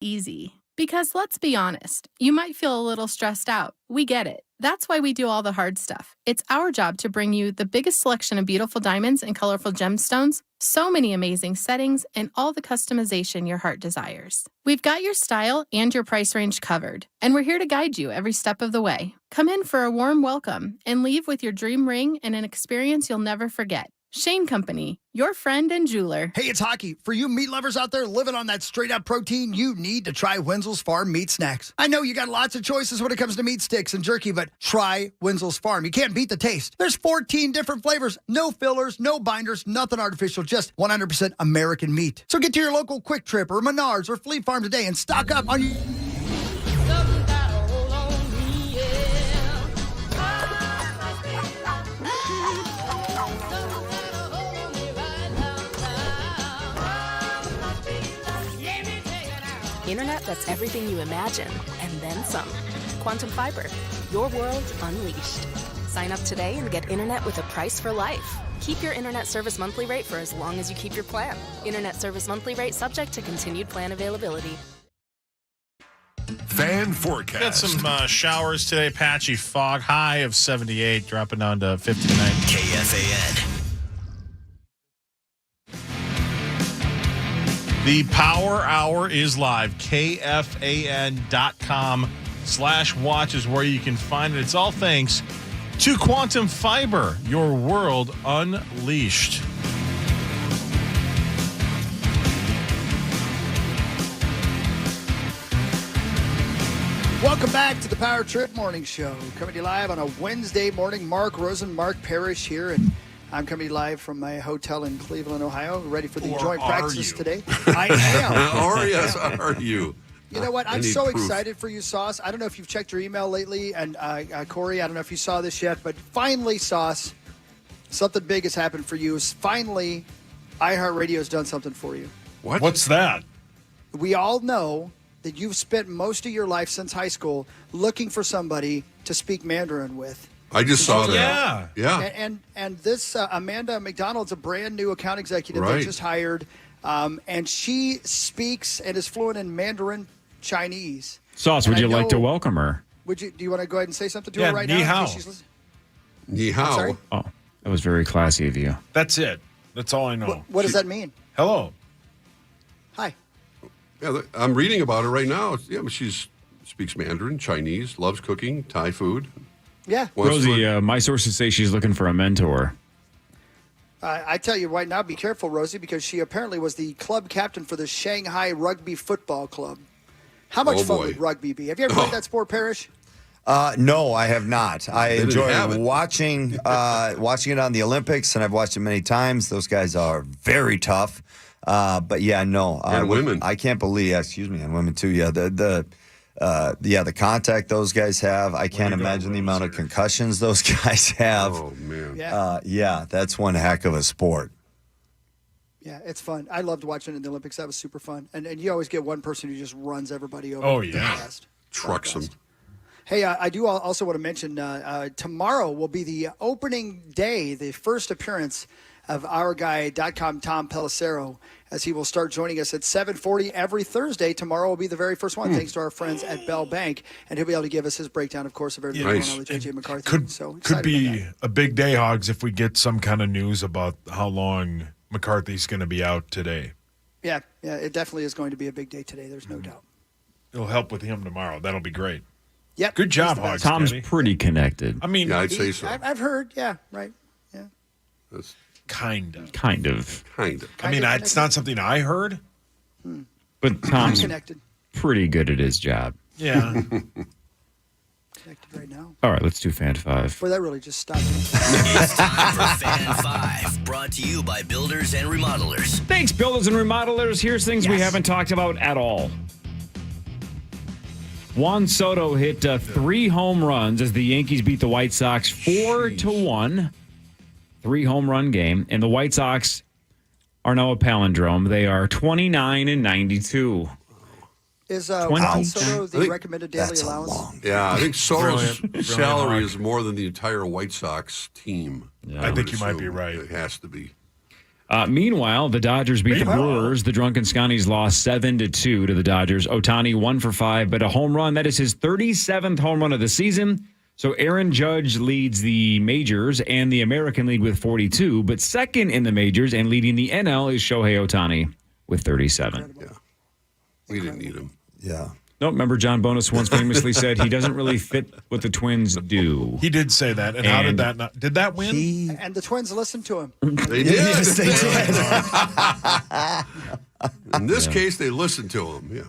easy. Because let's be honest, you might feel a little stressed out. We get it. That's why we do all the hard stuff. It's our job to bring you the biggest selection of beautiful diamonds and colorful gemstones, so many amazing settings, and all the customization your heart desires. We've got your style and your price range covered, and we're here to guide you every step of the way. Come in for a warm welcome and leave with your dream ring and an experience you'll never forget. Shane Company, your friend and jeweler. Hey, it's Hockey. For you meat lovers out there living on that straight-up protein, you need to try Wenzel's Farm Meat Snacks. I know you got lots of choices when it comes to meat sticks and jerky, but try Wenzel's Farm. You can't beat the taste. There's 14 different flavors, no fillers, no binders, nothing artificial, just 100% American meat. So get to your local Quick Trip or Menards or Fleet Farm today and stock up on your... Internet that's everything you imagine, and then some. Quantum Fiber, your world unleashed. Sign up today and get internet with a price for life. Keep your internet service monthly rate for as long as you keep your plan. Internet service monthly rate subject to continued plan availability. Fan forecast. Got some showers today, patchy fog, high of 78, dropping down to 59. KFAN. The Power Hour is live. KFAN.com/watch is where you can find it. It's all thanks to Quantum Fiber, your world unleashed. Welcome back to the Power Trip Morning Show. Coming to you live on a Wednesday morning. Mark Rosen, Mark Parrish here, and I'm coming to you live from my hotel in Cleveland, Ohio, ready for the joint practices today. I am. Or yes, are you? You know what? I'm so excited for you, Sauce. I don't know if you've checked your email lately, and Corey, I don't know if you saw this yet, but finally, Sauce, something big has happened for you. Finally, iHeartRadio has done something for you. What? What's that? We all know that you've spent most of your life since high school looking for somebody to speak Mandarin with. I just saw that. Yeah. And this Amanda McDonald's a brand new account executive Right. they just hired, and she speaks and is fluent in Mandarin Chinese. Sauce, would you like to welcome her? Do you want to go ahead and say something to her right ni now? hao. Ni I'm hao. sorry? Oh, that was very classy of you. That's it. That's all I know. What does that mean? Hello. Hi. Yeah, I'm reading about her right now. Yeah, but she speaks Mandarin, Chinese, loves cooking, Thai food. Yeah. Rosie, my sources say she's looking for a mentor. I tell you right now, be careful, Rosie, because she apparently was the club captain for the Shanghai Rugby Football Club. How much fun would rugby be? Have you ever played that sport, Parrish? No, I have not. I enjoy have it. watching it on the Olympics, and I've watched it many times. Those guys are very tough. But yeah, no. And women. I can't believe, excuse me, and women too. Yeah, the contact those guys have. I can't imagine the amount of concussions those guys have. Oh, man. Yeah. That's one heck of a sport. Yeah, it's fun. I loved watching it in the Olympics. That was super fun. And you always get one person who just runs everybody over. Oh, yeah. Fast. Trucks them. Hey, I do also want to mention tomorrow will be the opening day, the first appearance of our guy, .com Tom Pelissero, as he will start joining us at 7:40 every Thursday. Tomorrow will be the very first one, thanks to our friends at Bell Bank. And he'll be able to give us his breakdown, of course, of everything going on with J.J. McCarthy. Could be a big day, Hogs, if we get some kind of news about how long McCarthy's going to be out today. Yeah, it definitely is going to be a big day today. There's no doubt. It'll help with him tomorrow. That'll be great. Yep. Good job, Hogs. Tom's Kenny. pretty connected. I mean, Yeah, I'd say so. I've heard, yeah, right. Yeah. That's kind of. Kind of. kind of. I mean, it's not something I heard. But Tom's Connected. pretty good at his job. Yeah. Connected right now. All right, let's do Fan 5. Boy, that really just stopped me. It's time for Fan 5, brought to you by Builders and Remodelers. Thanks, builders and remodelers. Here's things we haven't talked about at all. Juan Soto hit 3 home runs as the Yankees beat the White Sox 4-1. 3 home run game. And the White Sox are now a palindrome. They are 29-92. Is Juan Soto the recommended daily That's allowance? Yeah, I think Soto's Brilliant salary hog. is more than the entire White Sox team. I think you might be right. It has to be. Meanwhile, the Dodgers beat the Brewers. The Drunken Scotties lost 7-2 to the Dodgers. Ohtani 1 for 5, but a home run. That is his 37th home run of the season. So Aaron Judge leads the majors and the American League with 42, but second in the majors and leading the NL is Shohei Ohtani with 37. Yeah. We didn't need him. Yeah. No, remember John Bonus once famously said he doesn't really fit what the Twins do. He did say that. And how did that not? Did that win? And the Twins listened to him. They did. Yes, they did. In this case, they listened to him.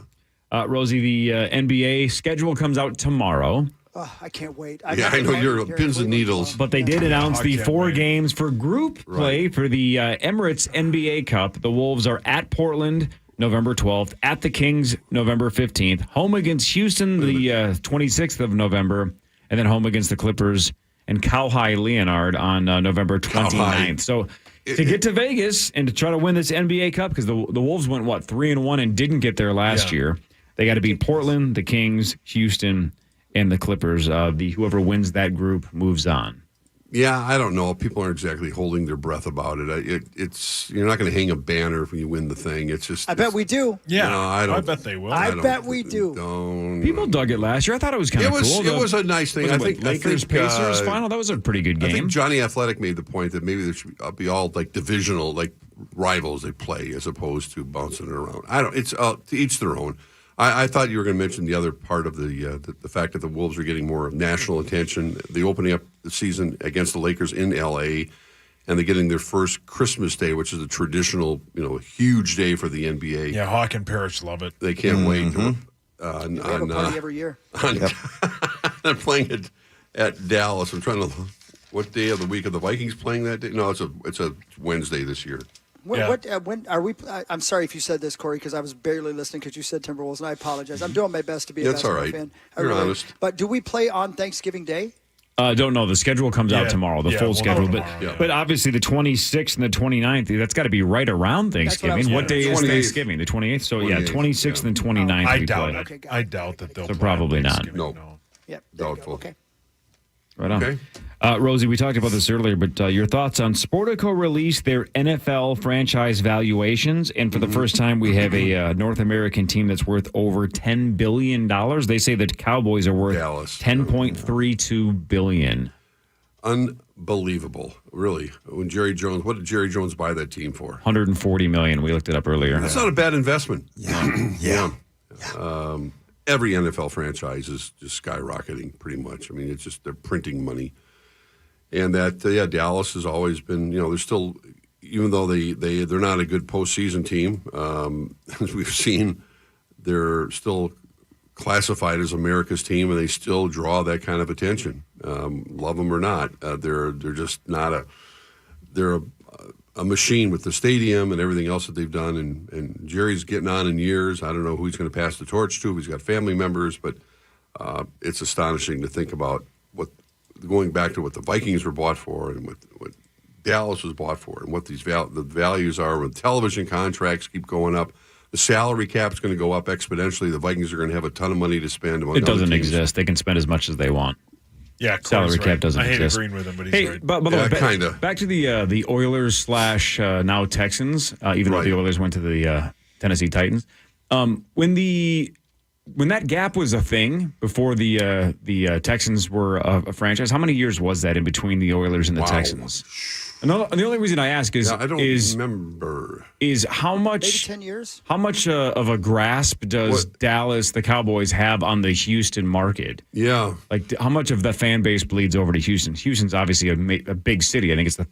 Yeah. Rosie, the NBA schedule comes out tomorrow. Oh, I can't wait. I know you're pins and needles. But they did announce the can't 4 wait. games for group play for the Emirates NBA Cup. The Wolves are at Portland November 12th, at the Kings November 15th, home against Houston the 26th of November, and then home against the Clippers and Cowhigh Leonard on November 29th. So to get to Vegas and to try to win this NBA Cup, because the Wolves went, 3-1 and didn't get there last year, they got to beat Portland, the Kings, Houston, and the Clippers. Whoever wins that group moves on. Yeah, I don't know. People aren't exactly holding their breath about it. It's you're not going to hang a banner when you win the thing. It's just. I bet we do. Yeah, No, I bet they will. I bet we do. People dug it last year. I thought it was kind of cool. It was a nice thing. Lakers Pacers final. That was a pretty good game. I think Johnny Athletic made the point that maybe there should be all like divisional, like rivals they play as opposed to bouncing it around. I don't. It's to each their own. I thought you were going to mention the other part of the fact that the Wolves are getting more national attention. The opening up the season against the Lakers in L.A. and they're getting their first Christmas Day, which is a traditional, huge day for the NBA. Yeah, Hawk and Parrish love it. They can't wait. We have a party every year. They're playing it at Dallas. I'm trying to. What day of the week are the Vikings playing that day? No, it's a Wednesday this year. When are we? I'm sorry if you said this, Corey, because I was barely listening because you said Timberwolves, and I apologize. I'm doing my best to be a basketball all right. fan. You're honest. But do we play on Thanksgiving Day? Don't know. The schedule comes out tomorrow, the full we'll schedule. know But tomorrow, but obviously the 26th and the 29th, that's got to be right around Thanksgiving. What day is 28th. Thanksgiving? The 28th? So, 28th, 26th and 29th I we doubt play. it. Okay, got I it. doubt that they'll So play probably on not. Thanksgiving, No. no. Yep. Doubtful. Okay. Right on. Okay. Rosie, we talked about this earlier, but your thoughts on Sportico released their NFL franchise valuations, and for the first time, we have a North American team that's worth over $10 billion. They say that Cowboys are worth Dallas. $10.32 billion. Unbelievable, really. What did Jerry Jones buy that team for? $140 million. We looked it up earlier. That's not a bad investment. Yeah. Every NFL franchise is just skyrocketing pretty much. I mean, it's just they're printing money. And that, Dallas has always been, they're still, even though they're not a good postseason team, as we've seen, they're still classified as America's team, and they still draw that kind of attention. Love them or not, they're just not they're a machine with the stadium and everything else that they've done. And Jerry's getting on in years. I don't know who he's going to pass the torch to. He's got family members, but it's astonishing to think about going back to what the Vikings were bought for and what Dallas was bought for and what the values are when television contracts keep going up. The salary cap's going to go up exponentially. The Vikings are going to have a ton of money to spend. It doesn't exist. They can spend as much as they want. Yeah, Salary Corey's cap right. doesn't I hate exist. agreeing with him, but he's Hey, right. by the way, kinda. back to the Oilers / now Texans, even though Right. the Oilers went to the Tennessee Titans. When that gap was a thing before the Texans were a franchise, how many years was that in between the Oilers and the Wow. Texans? And the only reason I ask is I don't remember. is how Maybe much 10 years? how much of a grasp does Dallas, the Cowboys, have on the Houston market? Yeah. Like, how much of the fan base bleeds over to Houston? Houston's obviously a big city. I think it's the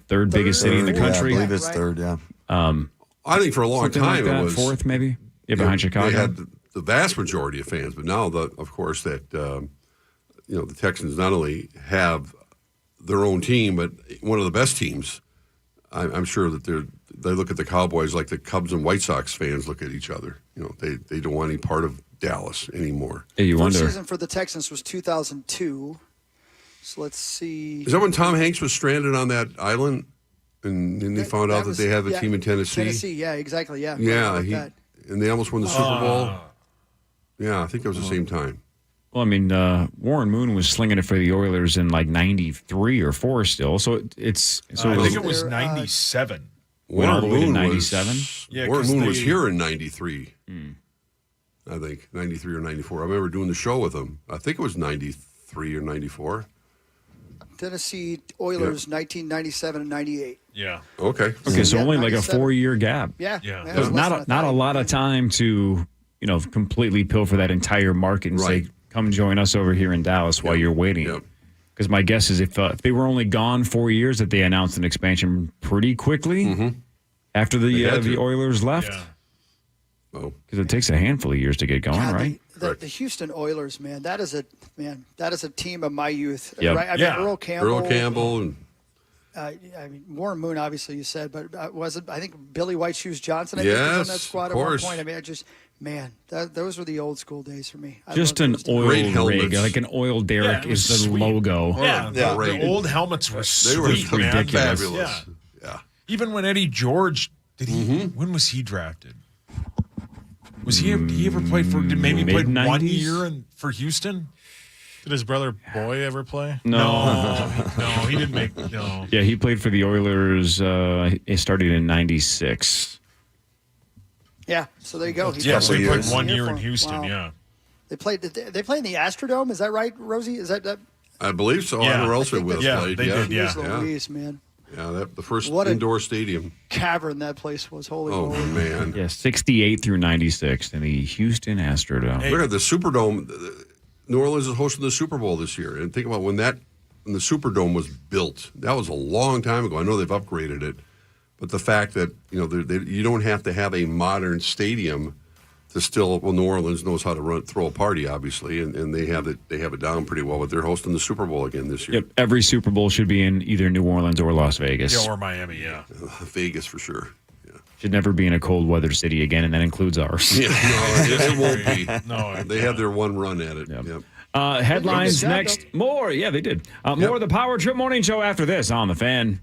third biggest city in the Yeah, I country. believe it's Right. third, yeah. I think for a long Something time like that, it was fourth maybe. Yeah, behind Chicago. They had the vast majority of fans, but now of course that the Texans not only have their own team, but one of the best teams. I'm sure that they look at the Cowboys like the Cubs and White Sox fans look at each other. They don't want any part of Dallas anymore. Yeah, you First wonder. season for the Texans was 2002. So let's see. Is that when Tom Hanks was stranded on that island, and then they found out that they had the team in Tennessee? Tennessee, yeah, exactly, yeah. Yeah, and they almost won the Super Bowl. Yeah, I think it was the same time. Well, I mean, Warren Moon was slinging it for the Oilers in like '93 or '4 still. So it's I think it was 97. went all the way to Warren 97. Warren Moon was here in 93. I think 93 or 94. I remember doing the show with him. I think it was 93 or 94. Tennessee Oilers, 1997 and 98. Yeah. Okay. Okay, so Yeah, only like a 97. 4-year gap. Yeah. Yeah. That was So less not than I a thought. lot of time to, completely pilfer that entire market and Right. say, come join us over here in Dallas while you're waiting. Yep. Because my guess is if they were only gone 4 years, that they announced an expansion pretty quickly after They had the to. Oilers left. Yeah. Oh, Because it takes a handful of years to get going, God, right? the Houston Oilers, man, that is a team of my youth. Yep. Right? I mean, Yeah. Earl Campbell. Earl Campbell and Warren Moon, obviously you said, but was it? I think Billy White Shoes Johnson. I think was on Yes, that squad of at one course. point. I mean, those were the old school days for me. I Just love an those days. oil Great rig, helmets. like an oil derrick it was is the sweet. logo. Yeah, Yeah. the old helmets were they were sweet, man. ridiculous. fabulous. Yeah. Yeah. Even when Eddie George when was he drafted? Was he ever played for? Did maybe played 1 Mid-90s? year for Houston? Did his brother Boy ever play? No, he didn't make. No, Yeah, he played for the Oilers. He started in 96. Yeah, so there you go. He yeah. So he played years. 1 year for in him. Houston. Wow. Yeah, They played in the Astrodome. Is that right, Rosie? Is that? I believe so. Yeah. I don't know where else I it think would yeah, have played. they did, yeah. Yeah. Louise, man, Yeah, the first What a- indoor stadium. cavern that place was. Holy Oh, moly. man. Yeah, 68 through 96 in the Houston Astrodome. Look at the Superdome. New Orleans is hosting the Super Bowl this year. And think about when the Superdome was built. That was a long time ago. I know they've upgraded it. But the fact that, you don't have to have a modern stadium to still, New Orleans knows how to throw a party, obviously, and they have it down pretty well. But they're hosting the Super Bowl again this year. Yep, every Super Bowl should be in either New Orleans or Las Vegas. yeah, or Miami. Yeah, Vegas for sure. Should never be in a cold weather city again, and that includes ours. Yeah, no, it won't be. no, They had their one run at it. Yep. Yep. Headlines Good job, next. More. Yeah, they did. More of the Power Trip Morning Show after this on The Fan.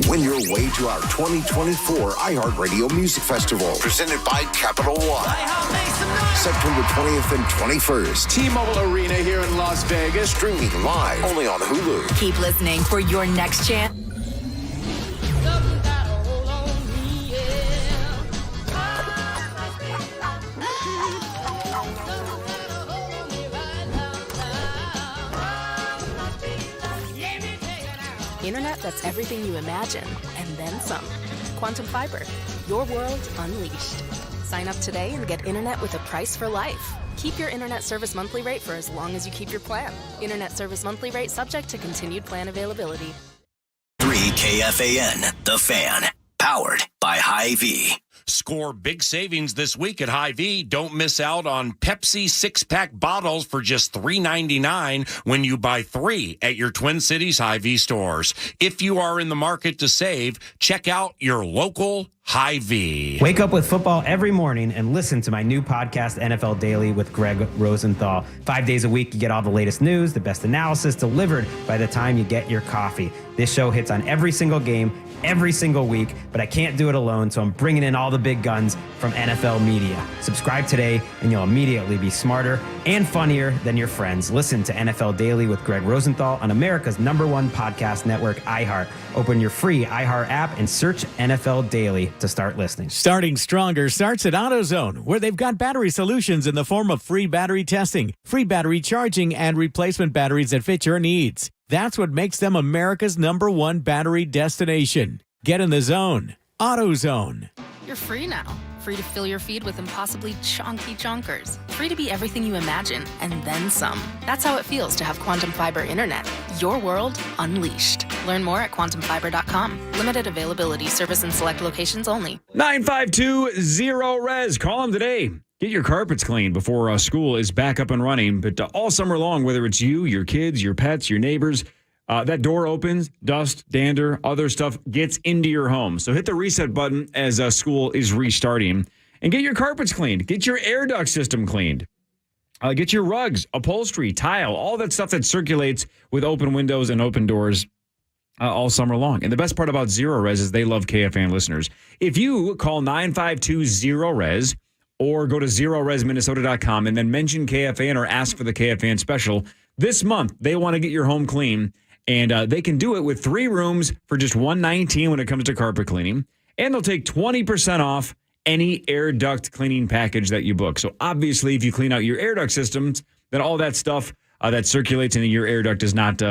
Win your way to our 2024 iHeartRadio Music Festival, presented by Capital One. September 20th and 21st. T-Mobile Arena here in Las Vegas. Streaming live only on Hulu. Keep listening for your next chance. Internet that's everything you imagine, and then some. Quantum Fiber, your world unleashed. Sign up today and get internet with a price for life. Keep your internet service monthly rate for as long as you keep your plan. Internet service monthly rate subject to continued plan availability. 3 KFAN, The Fan, powered by Hy-Vee. Score big savings this week at Hy-Vee. Don't miss out on Pepsi 6-pack bottles for just $3.99 when you buy 3 at your Twin Cities Hy-Vee stores. If you are in the market to save, check out your local Hy-Vee. Wake up with football every morning and listen to my new podcast, NFL Daily with Greg Rosenthal. 5 days a week, you get all the latest news, the best analysis delivered by the time you get your coffee. This show hits on every single game, every single week, but I can't do it alone, so I'm bringing in all the big guns from NFL media. Subscribe today, and you'll immediately be smarter and funnier than your friends. Listen to NFL Daily with Greg Rosenthal on America's #1 podcast network, iHeart. Open your free iHeart app and search NFL Daily to start listening. Starting stronger starts at AutoZone, where they've got battery solutions in the form of free battery testing, free battery charging, and replacement batteries that fit your needs. That's what makes them America's #1 battery destination. Get in the zone. AutoZone. You're free now. Free to fill your feed with impossibly chonky chonkers. Free to be everything you imagine, and then some. That's how it feels to have Quantum Fiber Internet. Your world unleashed. Learn more at quantumfiber.com. Limited availability. Service in select locations only. 952-0-RES. Call them today. Get your carpets cleaned before school is back up and running. But all summer long, whether it's you, your kids, your pets, your neighbors, that door opens, dust, dander, other stuff gets into your home. So hit the reset button as school is restarting and get your carpets cleaned. Get your air duct system cleaned. Get your rugs, upholstery, tile, all that stuff that circulates with open windows and open doors all summer long. And the best part about Zero Res is they love KFAN listeners. If you call 952-0-RES or go to zeroresminnesota.com and then mention KFAN or ask for the KFAN special, This month, they want to get your home clean, and they can do it with 3 rooms for just $119 when it comes to carpet cleaning. And they'll take 20% off any air duct cleaning package that you book. So obviously, if you clean out your air duct systems, then all that stuff that circulates into your air duct does not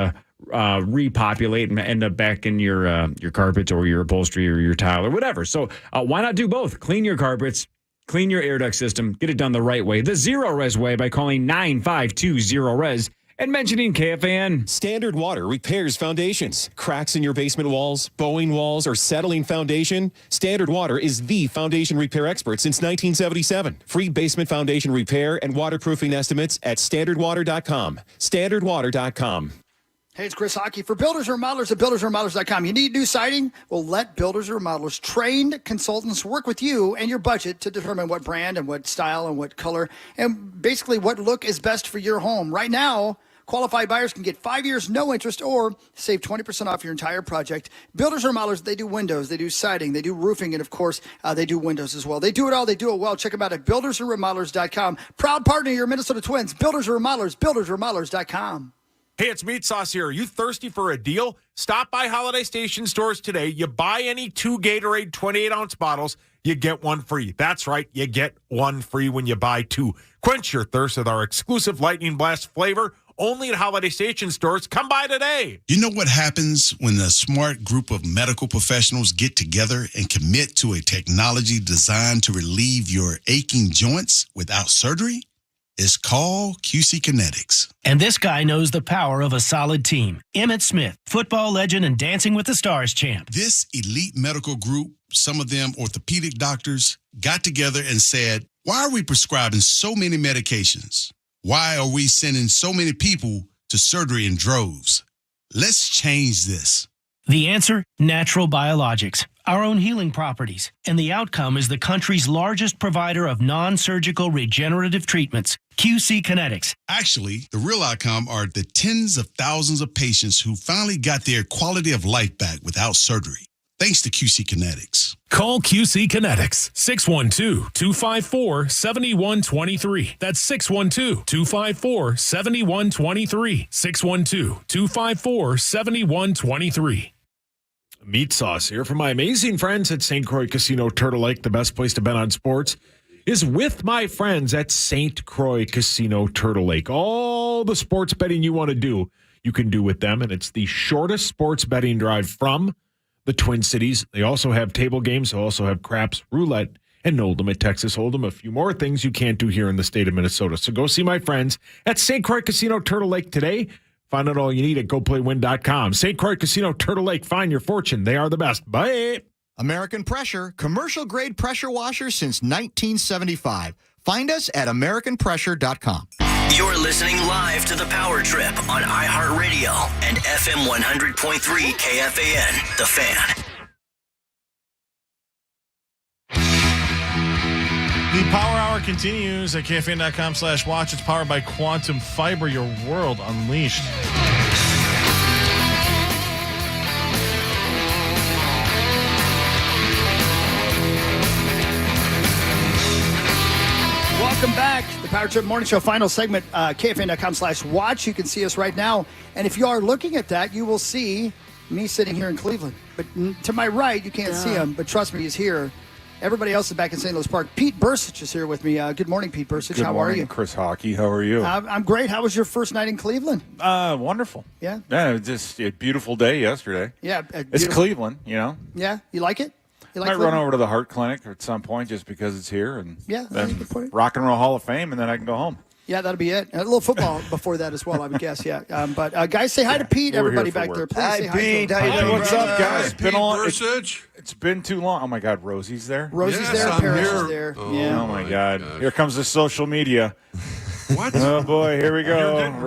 repopulate and end up back in your carpets or your upholstery or your tile or whatever. So why not do both? Clean your carpets, clean your air duct system, get it done the right way, the Zero Res way, by calling 9520-RES and mentioning KFAN. Standard Water repairs foundations. Cracks in your basement walls, bowing walls, or settling foundation? Standard Water is the foundation repair expert since 1977. Free basement foundation repair and waterproofing estimates at standardwater.com. Standardwater.com. Hey, it's Chris Hockey for Builders and Remodelers at buildersandremodelers.com. You need new siding? Well, let Builders and Remodelers trained consultants work with you and your budget to determine what brand and what style and what color and basically what look is best for your home. Right now, qualified buyers can get 5 years, no interest, or save 20% off your entire project. Builders and Remodelers, they do windows, they do siding, they do roofing, and of course, they do windows as well. They do it all, they do it well. Check them out at buildersandremodelers.com. Proud partner of your Minnesota Twins, Builders and Remodelers, buildersandremodelers.com. Hey, it's Meat Sauce here. Are you thirsty for a deal? Stop by Holiday Station stores today. You buy any 2 Gatorade 28-ounce bottles, you get 1 free. That's right, you get 1 free when you buy 2. Quench your thirst with our exclusive Lightning Blast flavor, only at Holiday Station stores. Come by today. You know what happens when a smart group of medical professionals get together and commit to a technology designed to relieve your aching joints without surgery? It's called QC Kinetics. And this guy knows the power of a solid team. Emmitt Smith, football legend and Dancing with the Stars champ. This elite medical group, some of them orthopedic doctors, got together and said, why are we prescribing so many medications? Why are we sending so many people to surgery in droves? Let's change this. The answer? Natural biologics, our own healing properties. And the outcome is the country's largest provider of non-surgical regenerative treatments, QC Kinetics. Actually, the real outcome are the tens of thousands of patients who finally got their quality of life back without surgery, thanks to QC Kinetics. Call QC Kinetics, 612-254-7123. That's 612-254-7123. 612-254-7123. Meat Sauce here from my amazing friends at St. Croix Casino Turtle Lake. The best place to bet on sports is with my friends at St. Croix Casino Turtle Lake. All the sports betting you want to do, you can do with them, and it's the shortest sports betting drive from the Twin Cities. They also have table games. They also have craps, roulette, and no limit Texas Hold'em. A few more things you can't do here in the state of Minnesota. So go see my friends at St. Croix Casino Turtle Lake today. Find out all you need at GoPlayWin.com. St. Croix Casino Turtle Lake. Find your fortune. They are the best. Bye. American Pressure, commercial-grade pressure washer since 1975. Find us at AmericanPressure.com. You're listening live to The Power Trip on iHeartRadio and FM 100.3 KFAN, The Fan. The Power Hour continues at KFAN.com/watch. It's powered by Quantum Fiber, your world unleashed. Welcome back. The Power Trip Morning Show final segment, KFAN.com/watch. You can see us right now. And if you are looking at that, you will see me sitting here in Cleveland. But to my right, you can't see him, but trust me, he's here. Everybody else is back in St. Louis Park. Pete Bercich is here with me. Good morning, Pete Bercich. Good How morning, are you? Chris Hockey. How are you? I'm great. How was your first night in Cleveland? Wonderful. Yeah? Yeah, it was just a beautiful day yesterday. Yeah. It's Cleveland, you know. Yeah? You like it? You like Might Cleveland? run over to the Heart Clinic at some point just because it's here. And Yeah, that's a good point. Rock and Roll Hall of Fame, and then I can go home. Yeah, that'll be it. A little football before that as well, I would guess, yeah. But guys, say hi to Pete, We're everybody here for back work. there. Please Hi, say hi Pete. to him. How you doing, What's up, brother? guys? Pete Bercich. It's been too long. Oh, my God, Rosie's there? Rosie's Yes, there, I'm Paris here. is there. Oh, yeah. Oh, my God. gosh. Here comes the social media. What? Oh, boy, here we You're go. getting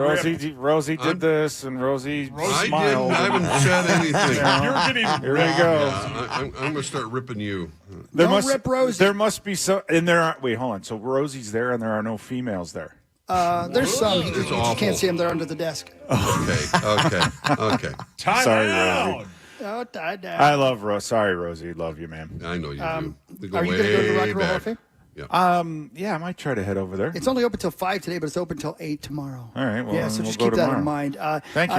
Rosie did this, and Rosie I smiled. haven't said anything. Here we go. Yeah, I'm going to start ripping you. Don't rip Rosie. There must be some, and there are. Wait, hold on. So Rosie's there, and there are no females there. There's some. You It's just awful. can't see them. They're under the desk. Okay. Sorry, Rosie. Oh, die down. I love Rosie. Sorry, Rosie. Love you, man. I know you do. We go Are you way going to go to the Rock and Roll Hall back. of Fame? Yeah, I might try to head over there. It's only open till 5 today, but it's open till 8 tomorrow. All right. Well, yeah, so we'll just go keep that tomorrow. in mind. Thank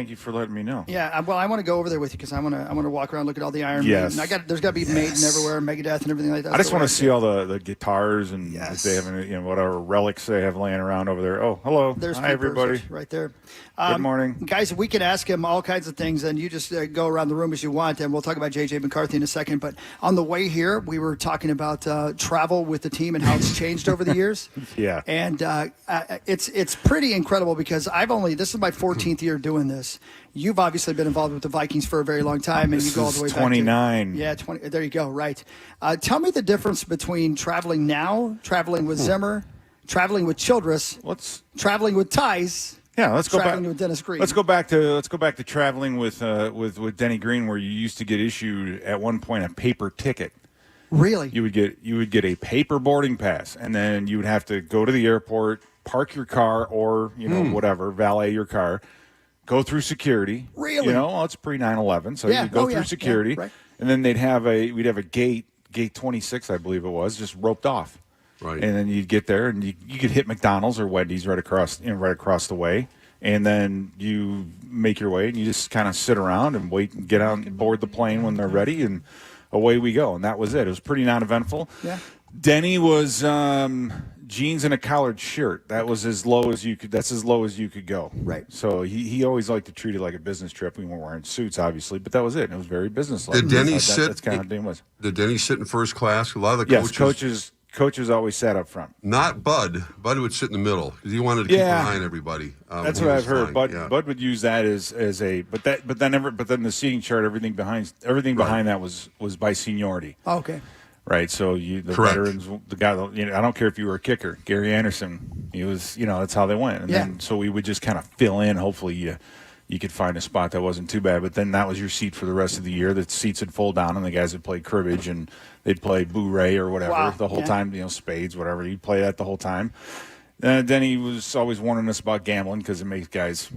you for letting me know. Yeah, well, I want to go over there with you because I want to walk around, look at all the Iron Yes. Maiden. There's got to be Maiden everywhere, Megadeth, and everything like that. I just want to see all the guitars and if they have any, whatever relics they have laying around over there. Oh, hello. There's Hi, everybody. right there. Good morning. Guys, we can ask him all kinds of things, and you just go around the room as you want, and we'll talk about J.J. McCarthy in a second. But on the way here, we were talking about travel with the team and how it's changed over the years. Yeah. And it's pretty incredible because this is my 14th year doing this. You've obviously been involved with the Vikings for a very long time, and you go all the way back 29. Yeah, 20. There you go. Right. Tell me the difference between traveling now, traveling with Zimmer, traveling with Childress, traveling with Tice. Yeah, let's go back with Dennis Green. Let's go back to traveling with Denny Green, where you used to get issued at one point a paper ticket. Really? You would get a paper boarding pass, and then you would have to go to the airport, park your car, or whatever, valet your car, go through security. Really? It's pre 9/11, so you go through security, right. and then we'd have a gate 26, I believe it was, just roped off. Right. And then you'd get there, and you could hit McDonald's or Wendy's right across the way, and then you make your way, and you just kind of sit around and wait and get on board the plane when they're ready, and away we go. And that was it. It was pretty non-eventful. Yeah. Denny was jeans and a collared shirt. That was as low as you could. That's as low as you could go. Right. So he always liked to treat it like a business trip. We weren't wearing suits, obviously, but that was it. It was very business-like. Did Denny sit? That's kind of Denny was. Did Denny sit in first class? A lot of the Coaches always sat up front. Not Bud. Bud would sit in the middle because he wanted to keep an eye on everybody. That's what I've heard. Bud would use that as a but then the seating chart, everything behind that was by seniority. Oh, okay. Right. So the veterans, the guy, I don't care if you were a kicker, Gary Anderson, he was, that's how they went. And then so we would just kind of fill in. Hopefully you could find a spot that wasn't too bad. But then that was your seat for the rest of the year. The seats would fold down, and the guys would play cribbage, and they'd play Boo-Ray or whatever the whole time, spades, whatever. You'd play that the whole time. Then he was always warning us about gambling because it makes guys,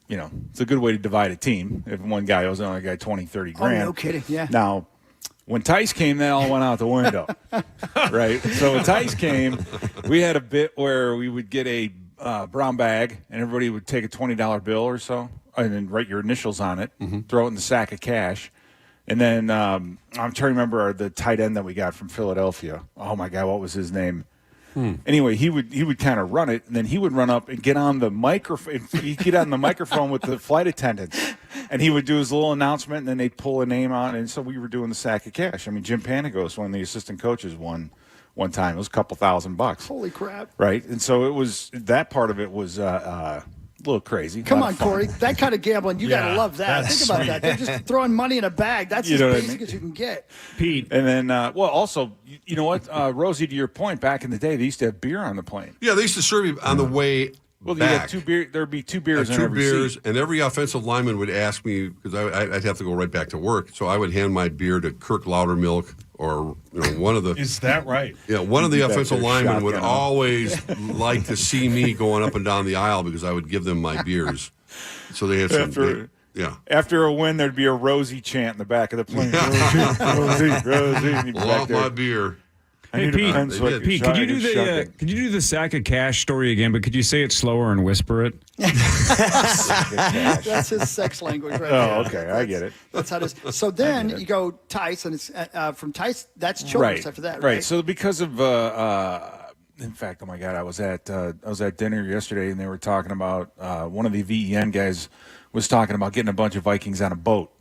it's a good way to divide a team. If one guy owes another guy 20, 30 grand. Oh, no kidding, yeah. Now, when Tice came, that all went out the window, right? So when Tice came, we had a bit where we would get a brown bag, and everybody would take a $20 bill or so, and then write your initials on it, throw it in the sack of cash. And then I'm trying to remember the tight end that we got from Philadelphia. Oh, my God, what was his name? Anyway, he would kind of run it, and then he would run up and get on the microphone. He'd get on the microphone with the flight attendants, and he would do his little announcement, and then they'd pull a name out. And so we were doing the sack of cash. I mean, Jim Panagos, one of the assistant coaches, won one time. It was a couple $1,000. Holy crap! Right, and so it was that part of it was a little crazy. Come on, Corey. That kind of gambling, you got to love that. Think about that. They're just throwing money in a bag. That's as basic as you can get. Pete. And then, also, you know what, Rosie, to your point, back in the day, they used to have beer on the plane. Yeah, they used to serve you on the way Well, back. you had there'd be two beers in every seat. And every offensive lineman would ask me, because I'd have to go right back to work, so I would hand my beer to Kirk Loudermilk or one of the... Is that right? Yeah, one of the offensive linemen would shotgun. always like to see me going up and down the aisle because I would give them my beers. So they had some... After a win, there'd be a Rosie chant in the back of the plane. Rosie. And he'd be back Love there. my beer. Hey, Pete, could you do the sack of cash story again? But could you say it slower and whisper it? That's his sex language right there. Oh, okay, I get it. That's how it is. So then you go Tice, and it's from Tice. That's Childress after that, right? So because of, in fact, oh my God, I was at dinner yesterday, and they were talking about one of the VEN guys was talking about getting a bunch of Vikings on a boat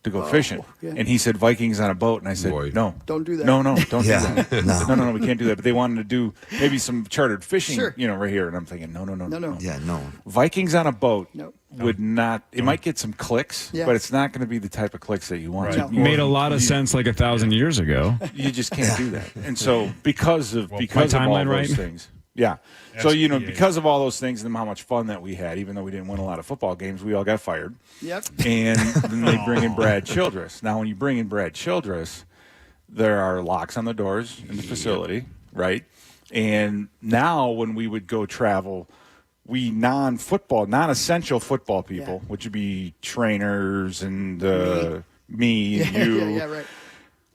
to go fishing. Yeah. And he said, Vikings on a boat. And I said, no. Don't do that. No, don't do Yeah. that. No, we can't do that. But they wanted to do maybe some chartered fishing, Sure. right here. And I'm thinking, no. Yeah, no. Vikings on a boat Nope. would not, it might get some clicks, Yeah. but it's not going to be the type of clicks that you want. Right. You- Made a lot of sense like 1,000 years ago. You just can't do that. And so because of all timeline those right? things. Yeah. So, because of all those things and how much fun that we had, even though we didn't win a lot of football games, we all got fired. Yep. And then they bring in Brad Childress. Now, when you bring in Brad Childress, there are locks on the doors in the facility, right? And now when we would go travel, we non-essential football people, which would be trainers and me and you. Yeah, right.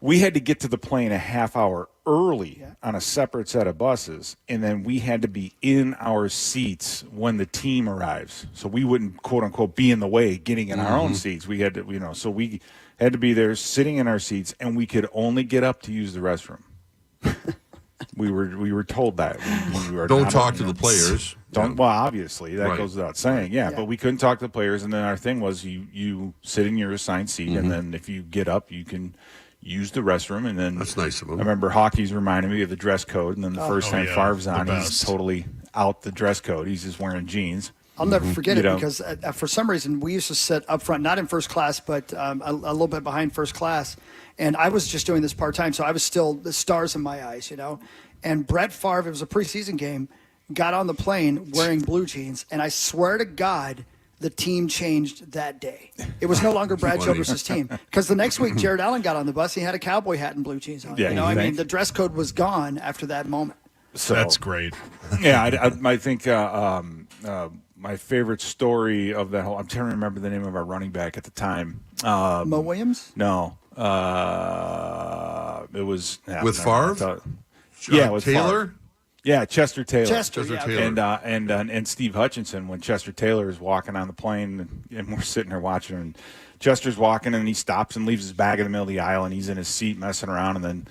we had to get to the plane a half hour early on a separate set of buses, and then we had to be in our seats when the team arrives. So we wouldn't, quote unquote, be in the way getting in our own seats. We had to, so we had to be there sitting in our seats, and we could only get up to use the restroom. We were told that. We were Don't not, talk to the players. Don't. Well, obviously that Right. goes without saying. Yeah, but we couldn't talk to the players. And then our thing was you sit in your assigned seat, and then if you get up, you can use the restroom. And then that's nice of them. I remember Hockey's reminding me of the dress code. And then the first time Favre's on, he's totally out the dress code. He's just wearing jeans. I'll never forget it You know? because for some reason we used to sit up front, not in first class, but a little bit behind first class. And I was just doing this part-time, so I was still the stars in my eyes, you know. And Brett Favre, it was a preseason game, got on the plane wearing blue jeans, and I swear to God, the team changed that day. It was no longer Brad Childress' team. Because the next week, Jared Allen got on the bus, he had a cowboy hat and blue jeans on. Yeah, you know, I mean, the dress code was gone after that moment. So, That's great. Yeah, I think my favorite story of that whole, I'm trying to remember the name of our running back at the time. Mo Williams? No. It was With Favre? Yeah, with Taylor? Favre. Yeah, Chester Taylor. Chester Taylor. And Steve Hutchinson, when Chester Taylor is walking on the plane, and we're sitting there watching him, and Chester's walking, and he stops and leaves his bag in the middle of the aisle, and he's in his seat messing around, and then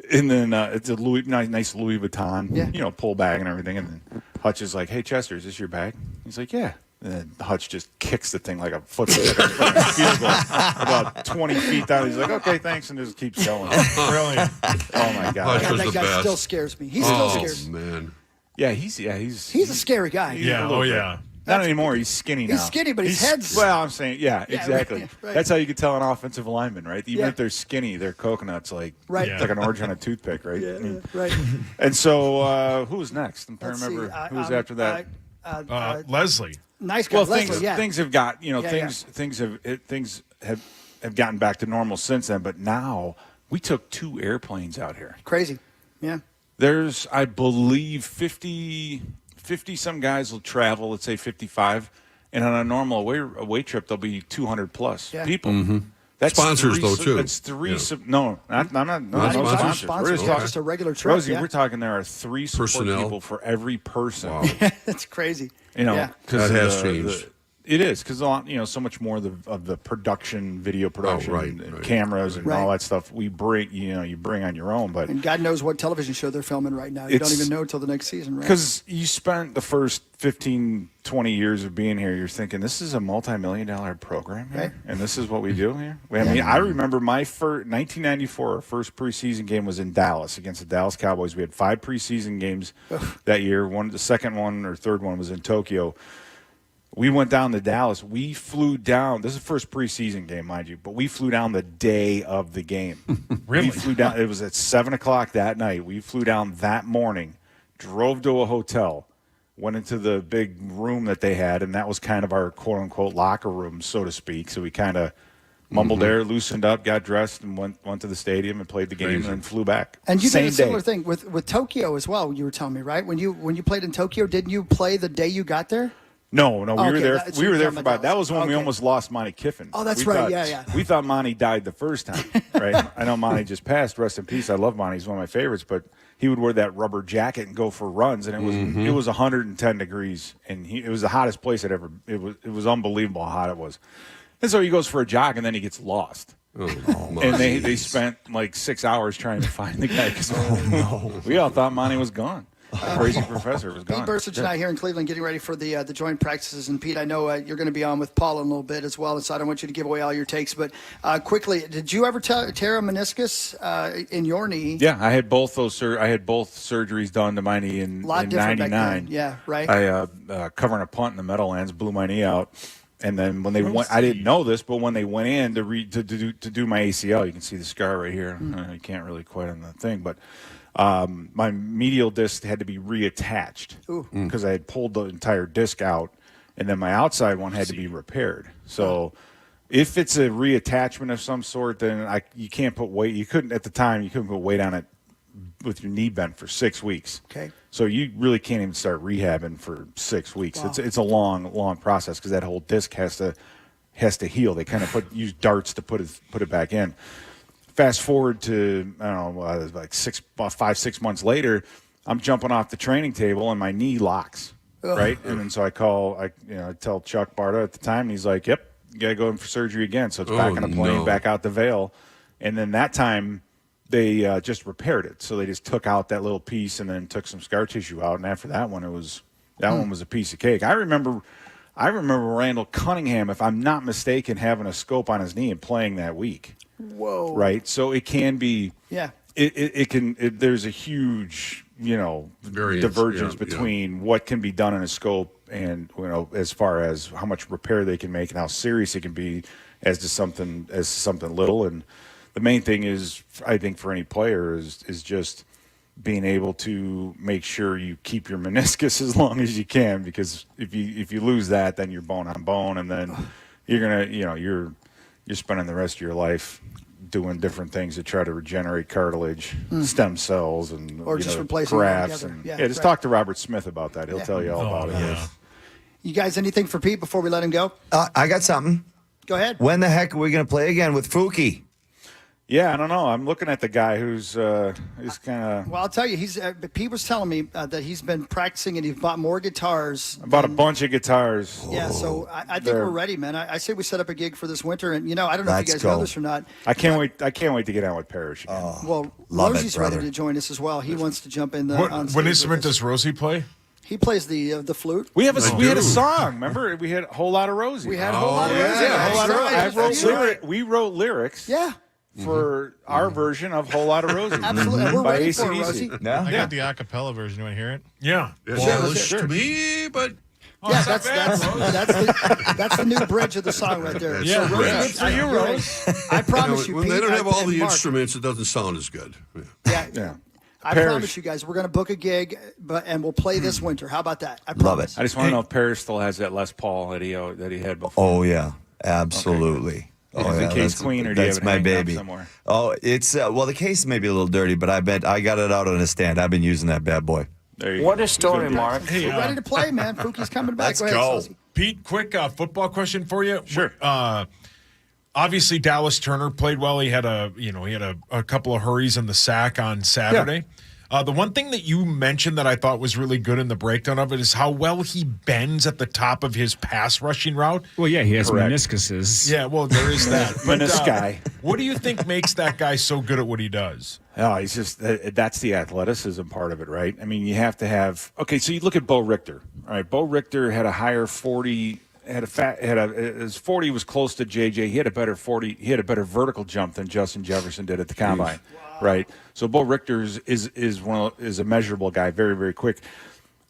it's a nice Louis Vuitton, pull bag and everything, and then Hutch is like, "Hey Chester, is this your bag?" He's like, "Yeah." And then Hutch just kicks the thing like a football, field goal, about 20 feet down. He's like, "Okay, thanks," and just keeps going. Brilliant. Oh my God, Hutch was that the guy best. still scares me. He still scares me. Man. Yeah, he's He's a scary guy. Yeah. Oh, yeah. Not anymore. He's skinny now. He's skinny, but his head's... Well, I'm saying, exactly. Right. That's how you can tell an offensive lineman, right? Even if they're skinny, they're coconuts, like an orange on a toothpick, right? Right. And so, who was next? I'm trying to Let's see, remember who was after that. Leslie. Nice guy. Well, Leslie, things have got things have gotten back to normal since then. But now we took 2 airplanes out here. Crazy. Yeah. There's, I believe, 50 some guys will travel. Let's say 55, and on a normal away trip, there'll be 200 plus people. Mm-hmm. That's sponsors, 3, though, too. That's 3. Yeah. No, I'm not. No sponsors. sponsors. We're just a regular trip. Rosie, we're talking there are 3 support Personnel. people for every person. Wow. That's crazy. You know, Yeah. because That has changed. It is because so much more of the production, video production, and cameras and Right. all that stuff we bring. You bring on your own, but And God knows what television show they're filming right now. You don't even know until the next season, right? because you spent the first 15, 20 years of being here, you're thinking this is a multi-million-dollar program here, Right. and this is what we do here. I mean, I remember my 1994 our first preseason game was in Dallas against the Dallas Cowboys. We had 5 preseason games that year. The second one or third one was in Tokyo. We went down to Dallas. We flew down. This is the first preseason game, mind you, but we flew down the day of the game. Really? We flew down. It was at 7:00 that night. We flew down that morning, drove to a hotel, went into the big room that they had, and that was kind of our quote-unquote locker room, so to speak. So we kind of mumbled there, loosened up, got dressed, and went to the stadium and played the game, and then flew back. And you Same did a similar day. thing with Tokyo as well. You were telling me, right? When you played in Tokyo, didn't you play the day you got there? No, we Okay, were there. that's We what were you're there talking for about about. That was when we Okay. almost lost Monty Kiffin. Oh, that's We right. thought- Yeah. We thought Monty died the first time, right? I know Monty just passed. Rest in peace. I love Monty. He's one of my favorites. But he would wear that rubber jacket and go for runs, and it was 110 degrees, and it was the hottest place I'd ever. It was unbelievable how hot it was. And so he goes for a jog, and then he gets lost. And they spent like 6 hours trying to find the guy because we all thought Monty was gone. The crazy professor was Pete gone. Bercich and I here in Cleveland getting ready for the joint practices. And Pete, I know you're going to be on with Paul in a little bit as well, and so I don't want you to give away all your takes. But quickly, did you ever tear a meniscus in your knee? Yeah, I had both those. I had both surgeries done to my knee in Lot different back then. '99. Yeah, right. I covering a punt in the Meadowlands, blew my knee out, and then when they went, I didn't know this, but when they went in to do my ACL, you can see the scar right here. You can't really quite on the thing, but. My medial disc had to be reattached because I had pulled the entire disc out, and then my outside one had to be repaired. So, if it's a reattachment of some sort, then you can't put weight. You couldn't at the time. You couldn't put weight on it with your knee bent for 6 weeks. Okay. So you really can't even start rehabbing for 6 weeks. Wow. It's a long process because that whole disc has to heal. They kind of use darts to put it back in. fast forward to, I don't know, like 5, 6 months later, I'm jumping off the training table and my knee locks, right? And then so I tell Chuck Barta at the time, and he's like, yep, you got to go in for surgery again. So it's back on a plane, back out the Vail. And then that time they just repaired it. So they just took out that little piece and then took some scar tissue out. And after that one, one was a piece of cake. I remember Randall Cunningham, if I'm not mistaken, having a scope on his knee and playing that week. Whoa. Right. So it can be, yeah, there's a huge, divergence between what can be done in a scope and, as far as how much repair they can make and how serious it can be as to something little. And the main thing is, I think for any player is just being able to make sure you keep your meniscus as long as you can, because if you lose that, then you're bone on bone, and then you're gonna, you're spending the rest of your life doing different things to try to regenerate cartilage, stem cells, and or just replacing grafts. And just talk to Robert Smith about that. He'll tell you all about it. You guys, anything for Pete before we let him go? I got something. Go ahead. When the heck are we going to play again with Fuki? Yeah, I don't know. I'm looking at the guy who's kind of. Well, I'll tell you, Pete was telling me that he's been practicing and he's bought more guitars. I bought a bunch of guitars. Yeah, so I think we're ready, man. I say we set up a gig for this winter, and I don't know if you guys know this or not. I can't wait. I can't wait to get out with Parrish again. Well, Rosie's ready to join us as well. He wants to jump in on stage. What instrument does Rosie play? He plays the flute. We had a song. Remember, we had a whole lot of Rosie. We had a whole lot of Rosie. Yeah, a whole lot of Rosie. We wrote lyrics. Yeah. For our version of Whole Lot of Rosie. Absolutely. We're ready for it, Rosie. Yeah. I got the a cappella version. You want to hear it? Yeah. Sure. To me, but... Yeah, that's the new bridge of the song right there. Yeah, so Rosie, good for you, Rose. I promise you, when Pete, they don't have all the Mark, instruments, it doesn't sound as good. Yeah. I promise you guys, we're going to book a gig, and we'll play this winter. How about that? I promise. Love it. I just want to know if Parrish still has that Les Paul that he had before. Oh, yeah. Absolutely. Okay. The case clean, or do you have it my hanging up baby. somewhere? Oh, it's the case may be a little dirty, but I bet I got it out on a stand. I've been using that bad boy. What a story, Mark. Hey, we're ready to play, man. Fuki's coming back. Let's go ahead, go. Susie. Pete, quick football question for you. Sure. Obviously, Dallas Turner played well. He had a couple of hurries in the sack on Saturday. The one thing that you mentioned that I thought was really good in the breakdown of it is how well he bends at the top of his pass rushing route. Well, yeah, he has Correct. meniscuses. Yeah, well, there is that. Menisci. What do you think makes that guy so good at what he does? Oh, he's just that's the athleticism part of it, right? I mean, you have to have. Okay, so you look at Bo Richter. All right, Bo Richter had a higher 40. His 40 was close to JJ. He had a better 40. He had a better vertical jump than Justin Jefferson did at the combine. Right, so Bo Richter is a measurable guy, very, very quick,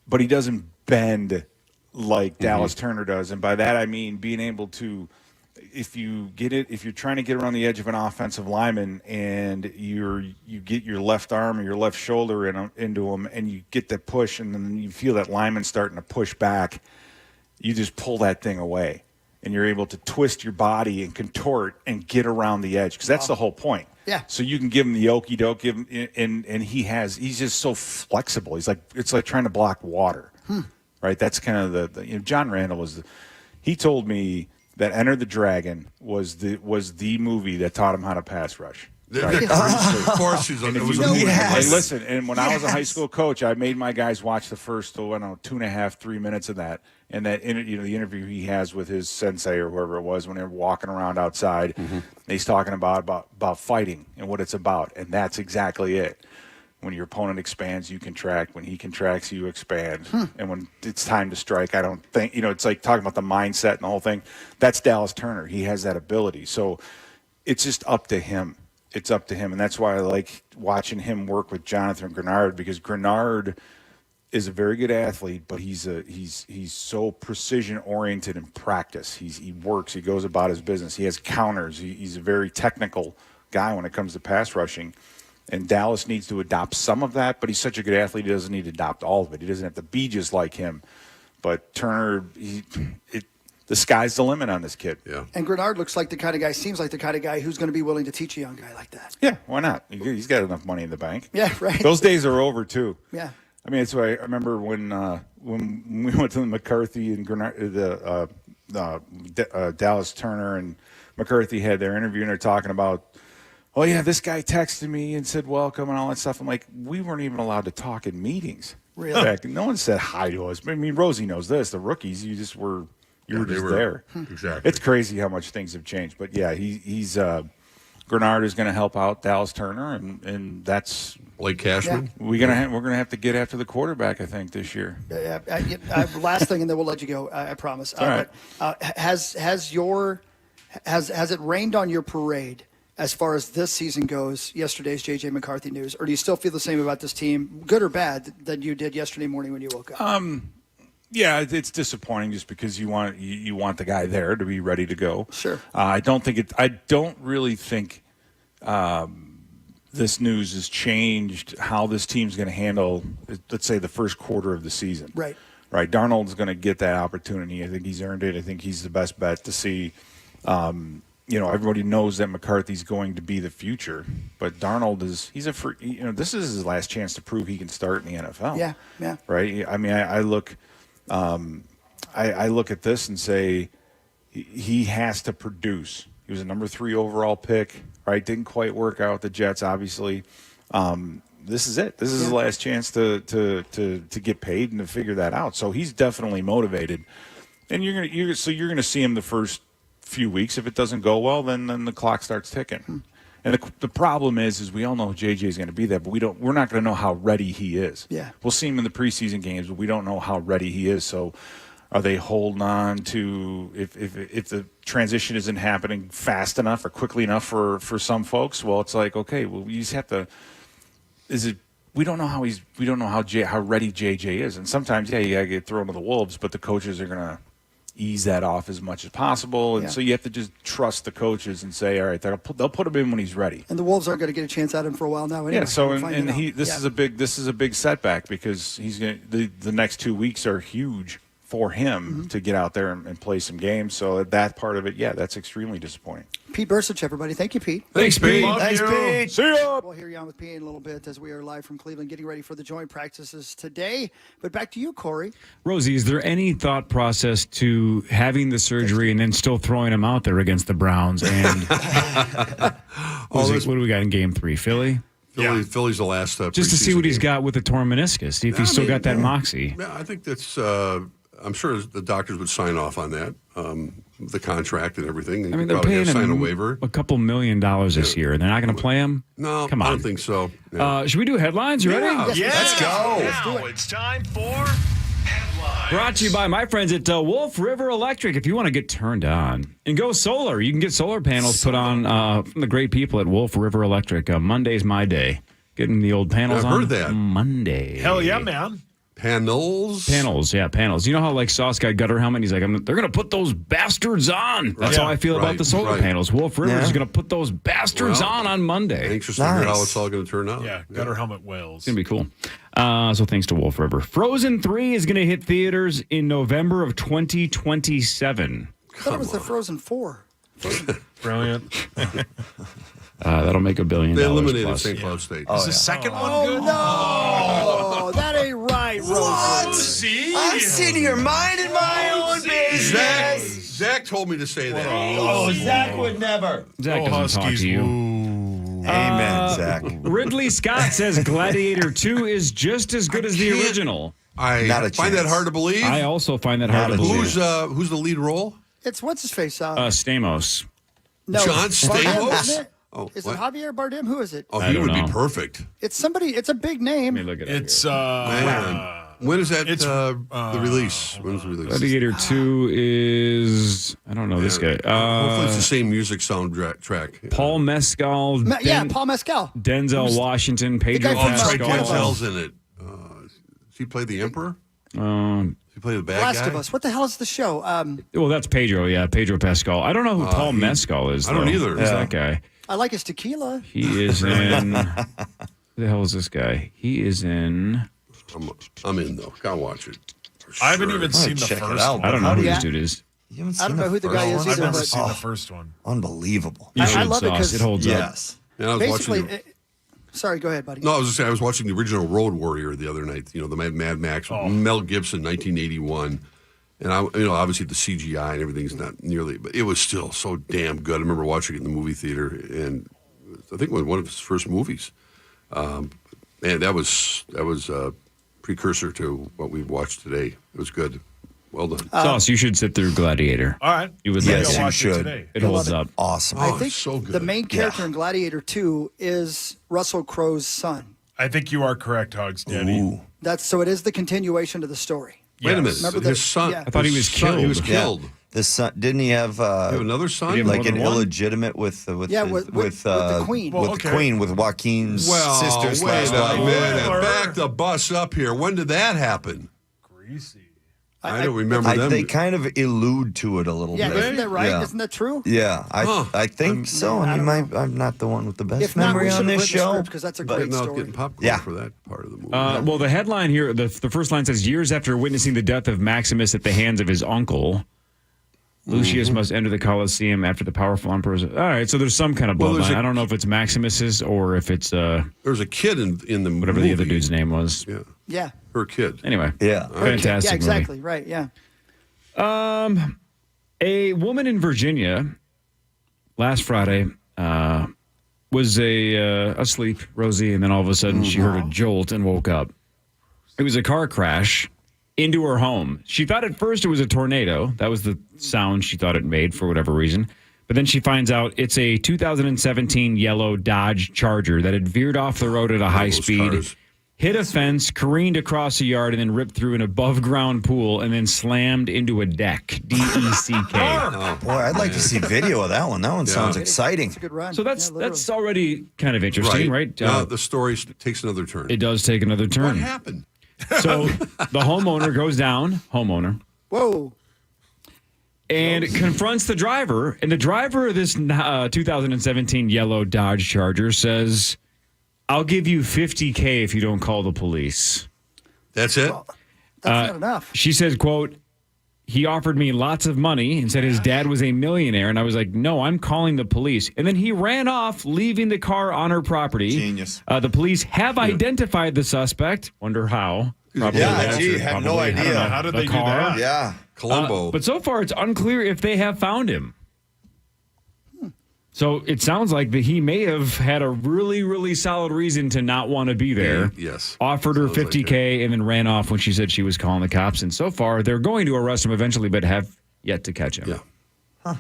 but he doesn't bend like Dallas Turner does, and by that I mean being able to, if you're trying to get around the edge of an offensive lineman and you get your left arm or your left shoulder into him, and you get that push, and then you feel that lineman starting to push back, you just pull that thing away, and you're able to twist your body and contort and get around the edge, because that's the whole point. Yeah. So you can give him the okey doke, and he's just so flexible. It's like trying to block water, right? That's kind of the John Randall he told me that Enter the Dragon was the movie that taught him how to pass rush. Right? Of course, it was a movie. Hey, listen, and when I was a high school coach, I made my guys watch the first 2.5, 3 minutes of that. And that the interview he has with his sensei or whoever it was when they're walking around outside, and he's talking about fighting and what it's about, and that's exactly it. When your opponent expands, you contract. When he contracts, you expand. And when it's time to strike, I don't think it's like talking about the mindset and the whole thing. That's Dallas Turner. He has that ability. So it's just up to him. It's up to him, and that's why I like watching him work with Jonathan Grenard, because Grenard is a very good athlete, but he's so precision oriented in practice. He works. He goes about his business. He has counters. He's a very technical guy when it comes to pass rushing. And Dallas needs to adopt some of that, but he's such a good athlete, he doesn't need to adopt all of it. He doesn't have to be just like him. But Turner, the sky's the limit on this kid. Yeah. And Grenard seems like the kind of guy who's going to be willing to teach a young guy like that. Yeah, why not? He's got enough money in the bank. Yeah, right. Those days are over too. Yeah. I mean, it's why I remember when we went to the McCarthy and Grenard, Dallas Turner and McCarthy had their interview, and they're talking about, oh, yeah, this guy texted me and said welcome and all that stuff. I'm like, we weren't even allowed to talk in meetings. Really? In fact, no one said hi to us. I mean, Rosie knows this. The rookies, you were just there. Exactly. It's crazy how much things have changed. But, yeah, he's Grenard is going to help out Dallas Turner, and that's Blake Cashman. Yeah. We're gonna have to get after the quarterback, I think, this year. Last thing, and then we'll let you go. I promise. All right. Has it rained on your parade as far as this season goes? Yesterday's J.J. McCarthy news, or do you still feel the same about this team, good or bad, than you did yesterday morning when you woke up? Yeah, it's disappointing just because you want the guy there to be ready to go. Sure. I don't really think this news has changed how this team's going to handle, let's say, the first quarter of the season. Right. Right. Darnold's going to get that opportunity. I think he's earned it. I think he's the best bet to see. Everybody knows that McCarthy's going to be the future, but Darnold this is his last chance to prove he can start in the NFL. Yeah. Right. I mean, I look at this and say he has to produce. He was a number 3 overall pick, right? Didn't quite work out with the Jets, obviously. This is it. This is his last chance to get paid and to figure that out. So he's definitely motivated, and you're gonna see him the first few weeks. If it doesn't go well, then the clock starts ticking. And the problem is we all know JJ is going to be there, but we're not going to know how ready he is. Yeah. We'll see him in the preseason games, but we don't know how ready he is. So are they holding on to if the transition isn't happening fast enough or quickly enough for some folks? Well, it's like, okay, well, you just have to. We don't know how how ready JJ is, and sometimes you gotta get thrown to the wolves, but the coaches are gonna ease that off as much as possible, and so you have to just trust the coaches and say, all right, they'll put him in when he's ready. And the Wolves aren't going to get a chance at him for a while now. Anyway. Yeah. So this is a big setback because he's going the next 2 weeks are huge for him to get out there and play some games. So that part of it, that's extremely disappointing. Pete Bercich, everybody. Thank you, Pete. Thanks, Pete. Thanks, Pete. See ya. We'll hear you on with Pete in a little bit as we are live from Cleveland, getting ready for the joint practices today. But back to you, Corey. Rosie, is there any thought process to having the surgery and then still throwing him out there against the Browns? And what do we got in Game 3? Philly? Philly's the last just to see what he's got with the torn meniscus. See if he's still got that moxie. Yeah, I think that's. I'm sure the doctors would sign off on that, the contract and everything. I mean, they're paying sign him a waiver. a couple $1 million this year, and they're not going to play him? No, come on. I don't think so. Yeah. Should we do headlines? You ready? Let's go. Now it's time for headlines. Brought to you by my friends at Wolf River Electric. If you want to get turned on and go solar, you can get solar panels put on from the great people at Wolf River Electric. Monday's my day. Getting the old panels on. I've heard that. Monday. Hell yeah, man. Panels. You know how like Sauce got gutter helmet? He's like, they're going to put those bastards on. That's how I feel about the solar panels. Wolf River is going to put those bastards on Monday. Anxious to hear how it's all going to turn out. Yeah, gutter helmet whales. It's going to be cool. So thanks to Wolf River. Frozen 3 is going to hit theaters in November of 2027. I thought it was the Frozen 4. Brilliant. That'll make $1 billion. They eliminated plus. St. Cloud State. Is the second one good? No, that ain't right, Rosie. See? I'm sitting here minding my own business. Zach told me to say that. Oh, Zach would never. Zach doesn't talk to you. Amen, Zach. Ridley Scott says Gladiator 2 is just as good as the original. I find that hard to believe. I also find that hard to believe. Who's the lead role? It's what's his face? Stamos. No, John Stamos? Isn't it? Oh, is it Javier Bardem? Who is it? Oh, he would be perfect. It's somebody. It's a big name. Let me look it up. It's when is that the release? When's the release? Gladiator 2 is I don't know this guy. Hopefully it's the same music track. Paul Mescal. Paul Mescal. Denzel Washington. Pedro Pascal. Denzel's in it. Does he play the Emperor? He play the bad Last guy? of Us. What the hell is the show? Well, that's Pedro. Yeah, Pedro Pascal. I don't know who Paul Mescal is. I don't though. either. Who's that guy? I like his tequila. He is in. Who the hell is this guy? He is in. I'm in though. Gotta watch it. I haven't even seen the first one. I don't know who this dude is. You haven't I seen don't know who the guy is I've either. never But seen the first one. Unbelievable. I love it because it holds up. Yeah, I was basically. watching Sorry, go ahead, buddy. No, I was just saying, I was watching the original Road Warrior the other night. You know, the Mad Max, Mel Gibson, 1981. And obviously the CGI and everything's not nearly, but it was still so damn good. I remember watching it in the movie theater, and I think one of his first movies. And that was a precursor to what we've watched today. It was good. Well done. Sauce, you should sit through Gladiator. All right. You would Yes, like you it. should. It holds up. Awesome. I think so good. the main character in Gladiator 2 is Russell Crowe's son. I think you are correct, Hogs Daddy. So it is the continuation of the story. Wait a minute. Remember His son. Yeah. I thought he was his son- killed. He was killed. The son, didn't he have, You have another son? Did he have like more an than one? illegitimate with with the Queen. With the Queen, with Joaquin's Well, sister's wait last a wife. minute. Back the bus up here. When did that happen? Greasy. I don't remember them. They kind of allude to it a little Yeah, bit. isn't that right? Yeah. Isn't that true? Yeah, I think so. I don't know. I'm not the one with the best If not, we memory should on have this written the show. script because that's a great Getting out story. getting popcorn Yeah. for that part of the movie. Well, the headline here, the first line says, years after witnessing the death of Maximus at the hands of his uncle, Lucius must enter the Colosseum after the powerful emperor's... All right, so there's some kind of Well, there's bloodline. a- I don't know if it's Maximus's or if it's There's a kid in the whatever movie. the other dude's name was. Yeah, Yeah. her kid. Anyway. Yeah. Fantastic Yeah, exactly. Right, yeah. movie. A woman in Virginia last Friday was asleep, Rosie, and then all of a sudden she heard a jolt and woke up. It was a car crash into her home. She thought at first it was a tornado. That was the sound she thought it made for whatever reason. But then she finds out it's a 2017 yellow Dodge Charger that had veered off the road at a high those speed, cars. hit a fence, careened across a yard, and then ripped through an above-ground pool and then slammed into a deck. DECK. Boy, I'd like to see video of that one. That one sounds exciting. It's a good run. So that's already kind of interesting, right? Now the story takes another turn. It does take another turn. What happened? So the homeowner goes down, Whoa. and confronts the driver. And the driver of this 2017 yellow Dodge Charger says, I'll give you $50K if you don't call the police. That's it? That's not enough. She says, quote, he offered me lots of money and said his dad was a millionaire. And I was like, no, I'm calling the police. And then he ran off, leaving the car on her property. Genius. The police have identified the suspect. Wonder how. Probably Yeah, gee, had no I don't idea. know. How did The they do car. that? Yeah. Columbo. But so far, it's unclear if they have found him. So it sounds like that he may have had a really, really solid reason to not want to be there. Yes. Offered her Sounds like 50K and then ran off when she said she was calling the cops. And so far, they're going to arrest him eventually, but have yet to catch him. Yeah.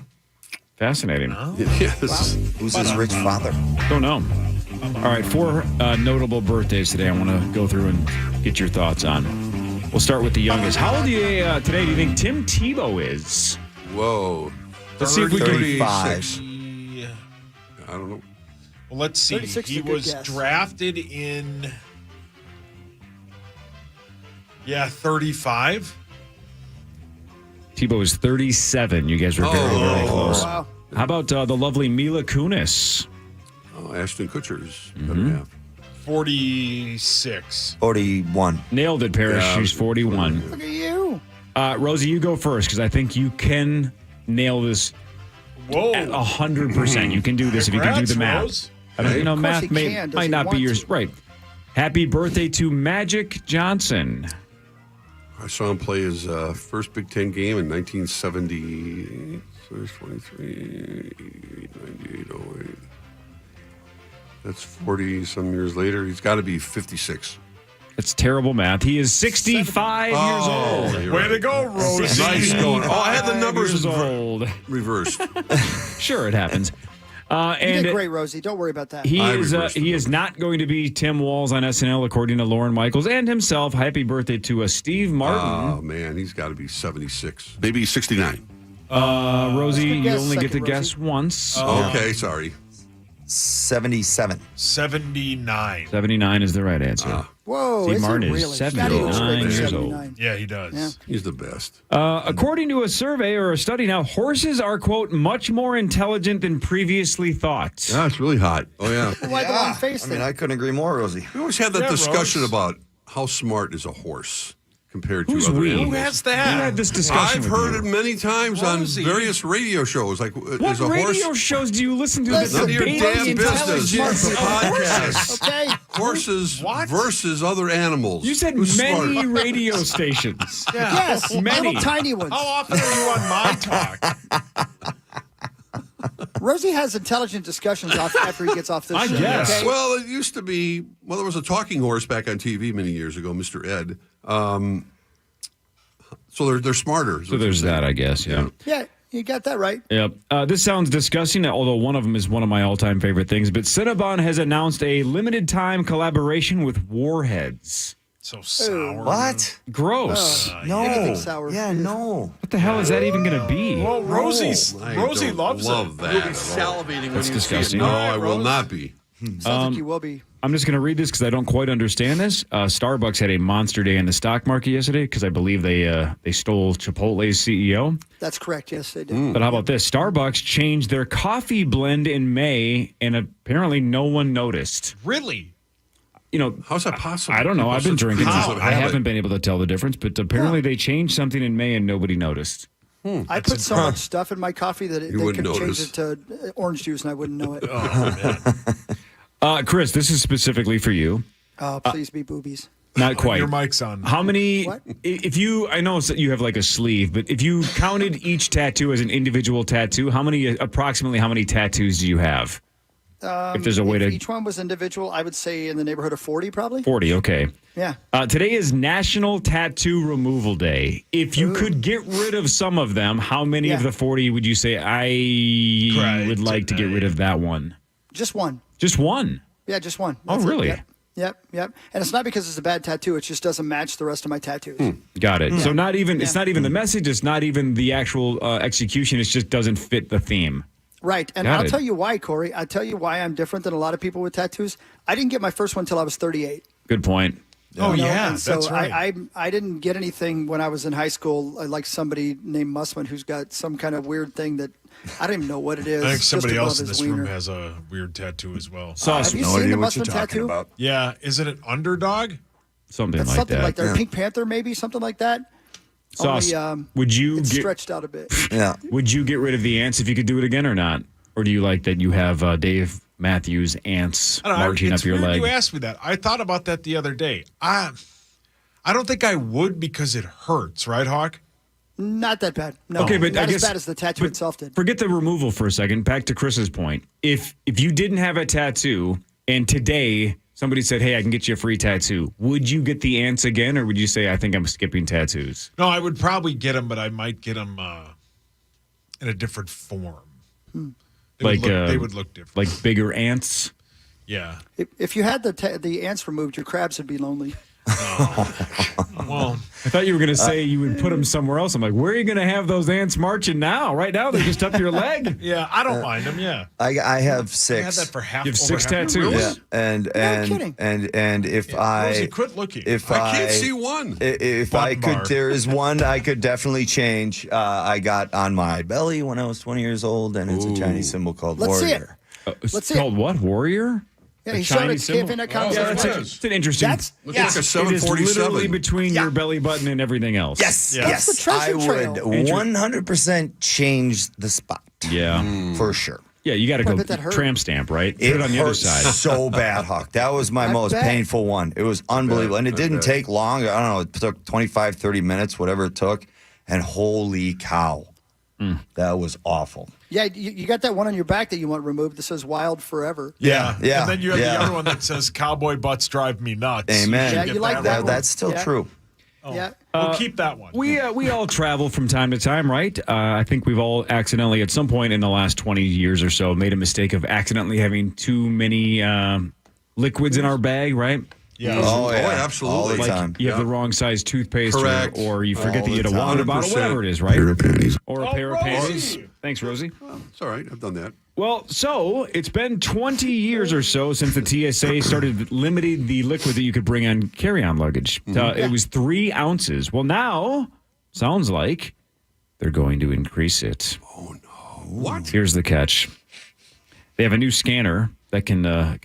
Fascinating. Yes. Who's his rich father? Don't know. All right, 4 notable birthdays today I want to go through and get your thoughts on. We'll start with the youngest. How old today do you think Tim Tebow is? Whoa. Let's see if we can... 35. I don't know. Well, let's see. 36 is He a good was guess. drafted in 35. Tebow is 37. You guys were very, very close. Wow. How about the lovely Mila Kunis? Oh, Ashton Kutcher's better half. 46. 41. Nailed it, Parrish. Yeah, She's 41. Look at you. Rosie, you go first because I think you can nail this Whoa. at 100%. You can do this if you can do the Congrats, math. Rose. I mean, Of course math he can. Does might he not be want yours. to? Right. Happy birthday to Magic Johnson. I saw him play his first Big Ten game in 1970. So he's 23, 98, 08. That's 40-some years later. He's got to be 56. That's terrible math. He is 65 years old. you're Way right. to go, Rose. Nice going. Oh, I had the numbers Years old. reversed. Sure, it happens. You And did great, Rosie. Don't worry about that. he I is reversed the he is not going to be Tim Walz on SNL, according to Lauren Michaels and himself. Happy birthday to Steve Martin. Oh, man. He's got to be 76. Maybe 69. Rosie, good you guess, only get to second guess once. Okay, sorry. 77. 79. 79 is the right answer. Whoa, Steve is Martin he is really? 79 That is years great, old. 79. Yeah, he does. Yeah. He's the best. According to a survey or a study now, horses are, quote, much more intelligent than previously thought. Yeah, it's really hot. Oh, yeah. Why the long face I mean, thing? I couldn't agree more, Rosie. We always had that Yeah, discussion Rose. about how smart is a horse compared to Who's other we? animals. Who has We that? had this discussion. I've with heard you. it many times Rosie. on various radio shows. Like, What is a radio horse? shows do you listen to? Listen, That's None of your debating damn business. intelligence It's a of horses. podcast. Okay. Horses What? versus other animals. You said Who's many smart? radio stations. Yes, Many. little tiny ones. How often are you on my talk? Rosie has intelligent discussions after he gets off this show. guess. Okay? Well, it used to be. Well, there was a talking horse back on TV many years ago, Mr. Ed. So they're smarter. So there's that, I guess. Yeah. Yeah, you got that right. Yep. This sounds disgusting, although one of them is one of my all-time favorite things. But Cinnabon has announced a limited-time collaboration with Warheads. So sour. What? Gross. No. Anything sour. Yeah, no. What the hell is that even going to be? Well, Rosie don't loves love it. that. You'll be salivating That's disgusting. No, I will not be. Sounds like you will be. I'm just going to read this because I don't quite understand this. Starbucks had a monster day in the stock market yesterday because I believe they stole Chipotle's CEO. That's correct. Yes, they did. But how about this? Starbucks changed their coffee blend in May, and apparently no one noticed. Really? You know, how's that possible? I don't know. I've been drinking. How? I haven't been able to tell the difference, but apparently they changed something in May and nobody noticed. I put so much stuff in my coffee that they could wouldn't change notice. it to orange juice and I wouldn't know it. Chris, this is specifically for you. Oh, please be boobies. Not quite. Your mic's on. How many? What? If you, I know you have like a sleeve, but if you counted each tattoo as an individual tattoo, approximately how many tattoos do you have? If there's a way to. Each one was individual, I would say in the neighborhood of 40 probably. 40, okay. Yeah. Today is National Tattoo Removal Day. If you could get rid of some of them, how many of the 40 would you say, I would like to get rid of that one? Just one. Just one? Yeah, just one. Oh, That's it. really? Yep. And it's not because it's a bad tattoo. It just doesn't match the rest of my tattoos. Got it. So not even it's not even the message. It's not even the actual execution. It just doesn't fit the theme. Right. And Got I'll it. tell you why, Corey. I'll tell you why I'm different than a lot of people with tattoos. I didn't get my first one until I was 38. Good point. Oh, You know, yeah, and so that's right. I didn't get anything when I was in high school, like somebody named Mussman who's got some kind of weird thing that I don't even know what it is. I think just somebody above else in his this room wiener. has a weird tattoo as well. Have you seen the Mussman tattoo? Yeah. Is it an underdog? Something That's like something that. like that. Pink Panther, maybe something like that. Sauce, Only, would you it's get stretched out a bit? Yeah. Would you get rid of the ants if you could do it again or not? Or do you like that you have Dave Matthews ants I don't know, marching it's up your weird leg? You asked me that. I thought about that the other day. I don't think I would because it hurts, right, Hawk? Not that bad. No. Okay, but not I guess as bad as the tattoo but itself did. Forget the removal for a second. Back to Chris's point. If you didn't have a tattoo and today somebody said, "Hey, I can get you a free tattoo," would you get the ants again, or would you say, "I think I'm skipping tattoos"? No, I would probably get them, but I might get them in a different form. They would look different. Like bigger ants. Yeah. If you had the ants removed, your crabs would be lonely. Well, I thought you were going to say you would put them somewhere else. I'm like, where are you going to have those ants marching now? Right now, they're just up your leg. Yeah, I don't mind them. Yeah. I have I six. had that for half. You have over 6 half- tattoos? Really? Yeah, and kidding. and if I Rosie, quit looking. if I can't see one. If Button I could, bar. there is one I could definitely change. I got on my belly when I was 20 years old, and it's a Chinese symbol called Let's see it. warrior. It's Let's see called what? Warrior? Yeah, A he showed it Chinese to Kip symbol? in that Yeah, conversation. it's an interesting. That's Looks like a It is 747. literally between your belly button and everything else. Yes, Yeah. yes, That's the treasure I trail. would 100% change the spot Yeah. for sure. Yeah, you got to Boy, I go bet that hurt. tramp stamp, right? Put It it on the other hurt side. so bad, Huck. That was my I most bet. painful one. It was unbelievable. And it didn't take long. I don't know. It took 25, 30 minutes, whatever it took. And holy cow, that was awful. Yeah, you got that one on your back that you want removed that says "Wild Forever." Yeah. And then you have the other one that says "Cowboy butts drive me nuts." Amen. Yeah, should you get like that one. That's still Yeah. true. Yeah. We'll keep that one. We all travel from time to time, right? I think we've all accidentally, at some point in the last 20 years or so, made a mistake of accidentally having too many liquids in our bag, right? Yeah. Oh, yeah. absolutely. All the Like time. you have the wrong size toothpaste, Correct. or you forget All to get the a water time. bottle, 100%. whatever it is, right? Pair of panties. Or a pair of panties. Thanks, Rosie. It's all right. I've done that. Well, so it's been 20 years or so since the TSA started limiting the liquid that you could bring on carry-on luggage. It was 3 ounces. Well, now sounds like they're going to increase it. Oh no! What? Here's the catch: they have a new scanner that can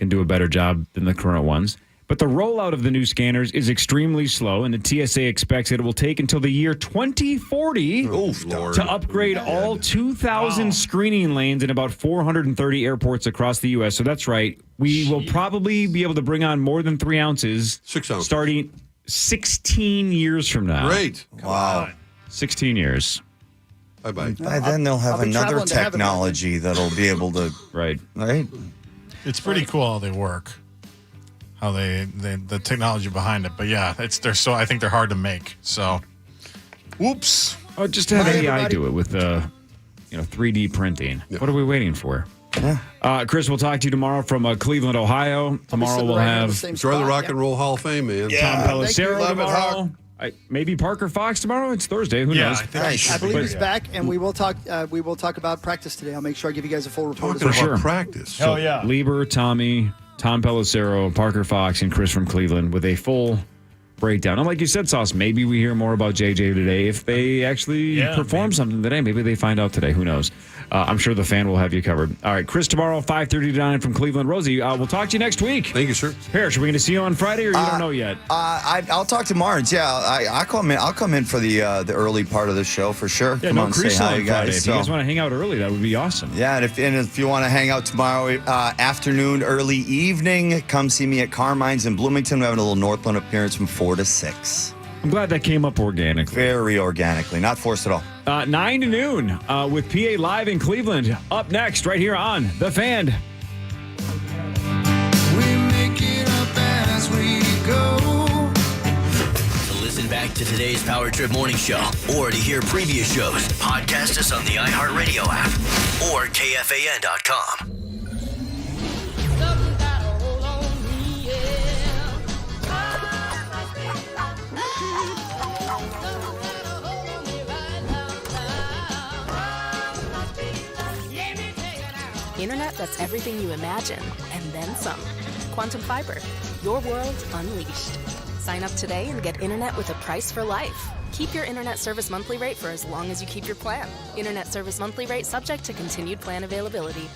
do a better job than the current ones. But the rollout of the new scanners is extremely slow, and the TSA expects it will take until the year 2040 Lord. to upgrade all 2,000 screening lanes in about 430 airports across the U.S. So that's right. We will probably be able to bring on more than 3 ounces, 6 ounces. starting 16 years from now. Great. Wow. 16 years. Bye-bye. By then, they'll have I'll be another traveling to heaven. technology that'll be able to. Right. It's pretty cool how they work, how they the technology behind it. But yeah, I think they're hard to make. So, whoops. Oh, just to have AI do it with 3D printing. What are we waiting for? Yeah. Chris, we'll talk to you tomorrow from Cleveland, Ohio. Tomorrow we'll have Enjoy the Rock and Roll Hall of Fame, man. Tom Pelissero tomorrow. Maybe Parker Fox tomorrow. It's Thursday. Who knows? I believe he's back, and we will talk. We will talk about practice today. I'll make sure I give you guys a full report. Talking as well. about practice. Hell yeah. Lieber, Tommy, Tom Pelissero, Parker Fox, and Chris from Cleveland with a full breakdown. And like you said, Sauce, maybe we hear more about JJ today. If they actually perform something today, maybe they find out today. Who knows? I'm sure the fan will have you covered. All right, Chris tomorrow, 5:30 to 9 from Cleveland. Rosie, we'll talk to you next week. Thank you, sir. Parrish, are we going to see you on Friday, or you don't know yet? I'll talk to Marge. Yeah, I'll come in for the early part of the show for sure. Yeah, Come no on, Chris say hi, on you Friday. guys. If you guys want to hang out early, that would be awesome. Yeah, and if you want to hang out tomorrow afternoon, early evening, come see me at Carmine's in Bloomington. We're having a little Northland appearance from 4 to 6. I'm glad that came up organically. Very organically, not forced at all. 9 to noon with PA Live in Cleveland. Up next, right here on The Fan. We make it up as we go. To listen back to today's Power Trip Morning Show or to hear previous shows, podcast us on the iHeartRadio app or KFAN.com. Internet that's everything you imagine, and then some. Quantum Fiber, your world unleashed. Sign up today and get internet with a price for life. Keep your internet service monthly rate for as long as you keep your plan. Internet service monthly rate subject to continued plan availability.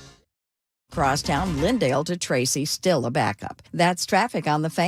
Crosstown, Lindale to Tracy, still a backup. That's traffic on the Fan.